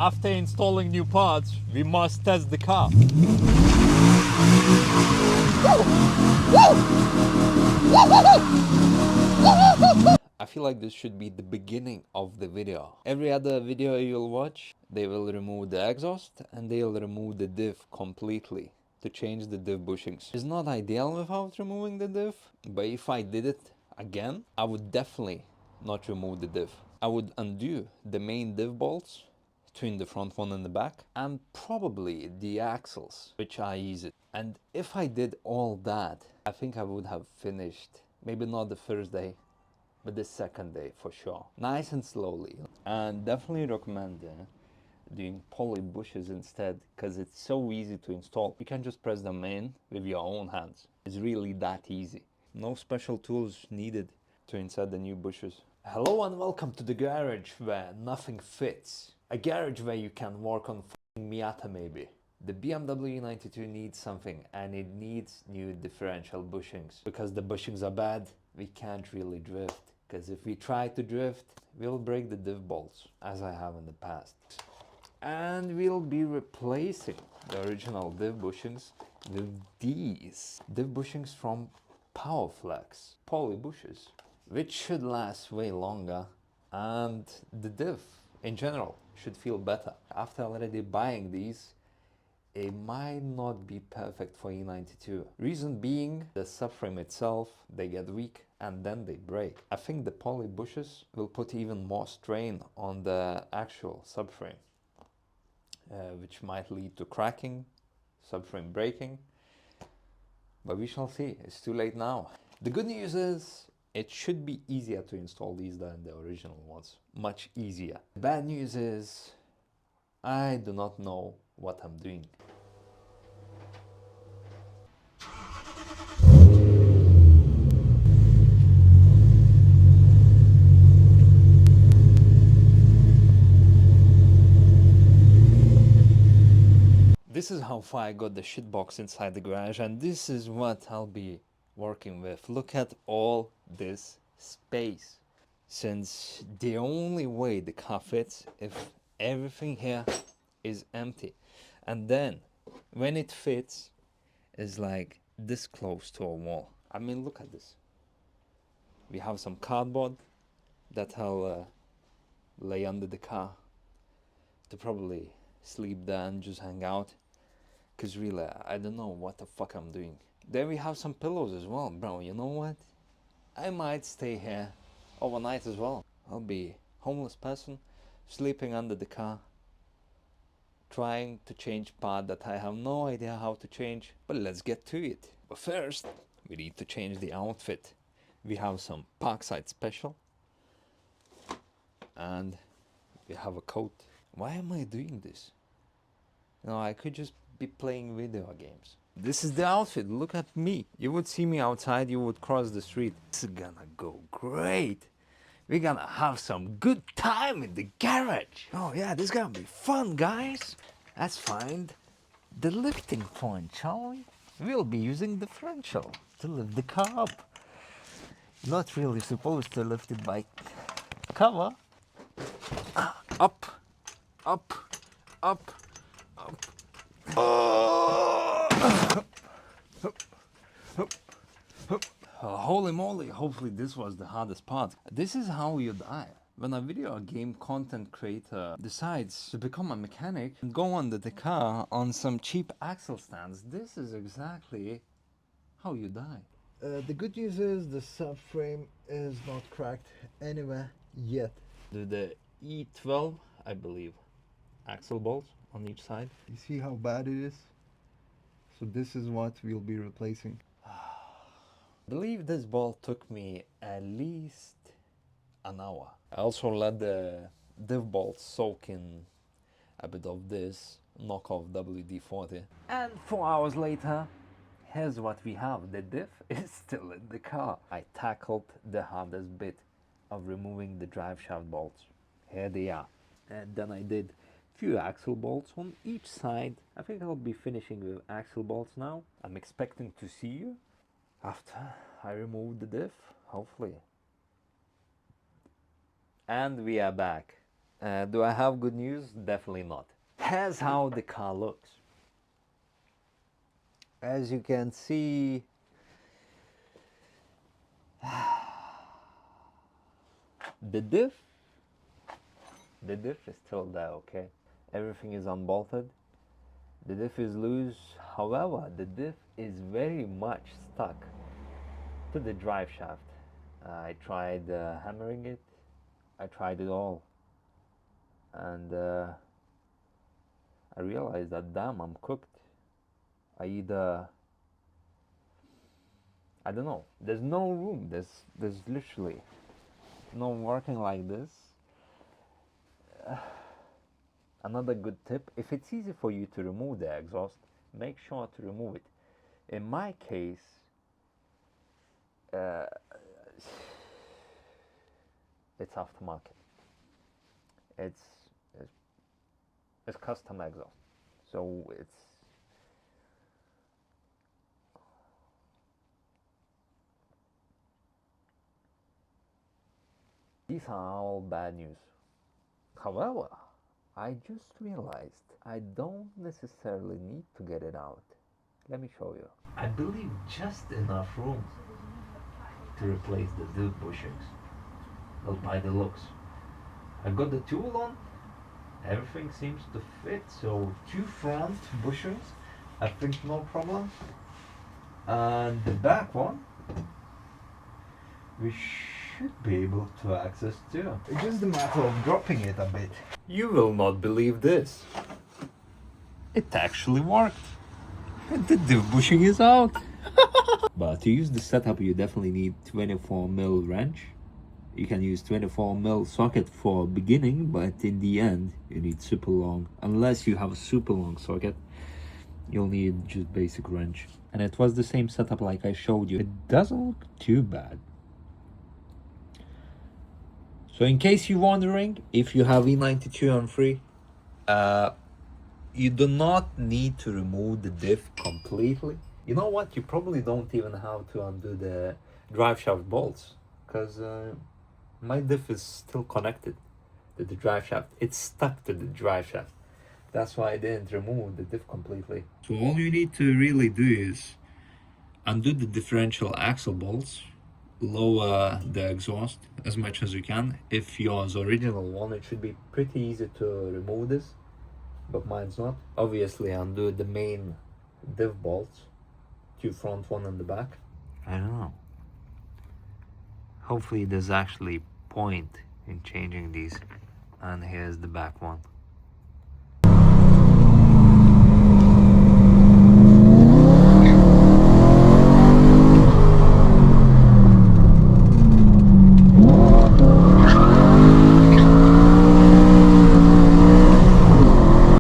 After installing new parts, we must test the car. I feel like this should be the beginning of the video. Every other video you'll watch, they will remove the exhaust and they'll remove the diff completely to change the diff bushings. It's not ideal without removing the diff, but if I did it again, I would definitely not remove the diff. I would undo the main diff bolts between the front one and the back, and probably the axles, which are easy. And if I did all that, I think I would have finished, maybe not the first day, but the second day for sure. Nice and slowly. And definitely recommend doing poly bushes instead, because it's so easy to install. You can just press them in with your own hands. It's really that easy. No special tools needed to insert the new bushes. Hello and welcome to the garage where nothing fits. A garage where you can work on f***ing Miata maybe. The BMW E92 needs something, and it needs new differential bushings. Because the bushings are bad, we can't really drift. Because if we try to drift, we'll break the diff bolts, as I have in the past. And we'll be replacing the original diff bushings with these diff bushings from Powerflex poly bushes, which should last way longer, and the diff in general should feel better. After already buying these, it might not be perfect for E92. Reason being, the subframe itself, they get weak and then they break. I think the poly bushes will put even more strain on the actual subframe, which might lead to cracking, subframe breaking, but we shall see. It's too late now. The good news is it should be easier to install these than the original ones. Much easier. The bad news is I do not know what I'm doing. This is how far I got the shitbox inside the garage, and this is what I'll be working with. Look at all this space. Since the only way the car fits if everything here is empty, and then when it fits is like this close to a wall. I mean, look at this. We have some cardboard that I'll lay under the car to probably sleep there and just hang out, because really I don't know what the fuck I'm doing. Then we have some pillows as well. Bro, you know what, I might stay here overnight as well. I'll be homeless person sleeping under the car, trying to change part that I have no idea how to change. But let's get to it. But first we need to change the outfit. We have some Parkside Special and we have a coat. Why am I doing this? No, I could just be playing video games. This is the outfit. Look at me. You would see me outside, you would cross the street. This is gonna go great. We're gonna have some good time in the garage. Oh yeah, this is gonna be fun, guys. Let's find the lifting point, shall we? We'll be using differential to lift the car up. Not really supposed to lift it by cover. Up, up, up, up. Holy moly, hopefully this was the hardest part. This is how you die. When a video game content creator decides to become a mechanic and go under the car on some cheap axle stands, this is exactly how you die. The good news is the subframe is not cracked anywhere yet. The E12, I believe, axle bolts on each side. You see how bad it is? So this is what we'll be replacing. I believe this bolt took me at least an hour. I also let the diff bolt soak in a bit of this knockoff WD-40. And 4 hours later, here's what we have. The diff is still in the car. I tackled the hardest bit of removing the drive shaft bolts. Here they are. And then I did few axle bolts on each side. I think I'll be finishing with axle bolts now. I'm expecting to see you after I remove the diff, hopefully. And we are back. Do I have good news? Definitely not. Here's how the car looks. As you can see, the diff is still there, okay? Everything is unbolted. The diff is loose. However, the diff is very much stuck to the drive shaft. I tried hammering it. I tried it all. And I realized that, damn, I'm cooked. I don't know. There's no room. There's literally no working like this. Another good tip: if it's easy for you to remove the exhaust, make sure to remove it. In my case, it's aftermarket. It's it's, it's custom exhaust, so these are all bad news. However, I just realized I don't necessarily need to get it out. Let me show you. I believe just enough room to replace the diff bushings. Well, by the looks. I got the tool on. Everything seems to fit. So 2 front bushings, I think no problem. And the back one, we should be able to access too. It's just a matter of dropping it a bit. You will not believe this. It actually worked. The diff bushing is out. But to use the setup, you definitely need 24mm wrench. You can use 24mm socket for beginning, but in the end, you need super long. Unless you have a super long socket, you'll need just basic wrench. And it was the same setup like I showed you. It doesn't look too bad. So in case you're wondering, if you have E92 on free, you do not need to remove the diff completely. You know what? You probably don't even have to undo the drive shaft bolts, because my diff is still connected to the drive shaft. It's stuck to the drive shaft. That's why I didn't remove the diff completely. So all you need to really do is undo the differential axle bolts, lower the exhaust as much as you can. If yours original one, it should be pretty easy to remove this, but mine's not. Obviously undo the main diff bolts, 2 front, 1 in the back. I don't know. Hopefully there's actually point in changing these. And here's the back one.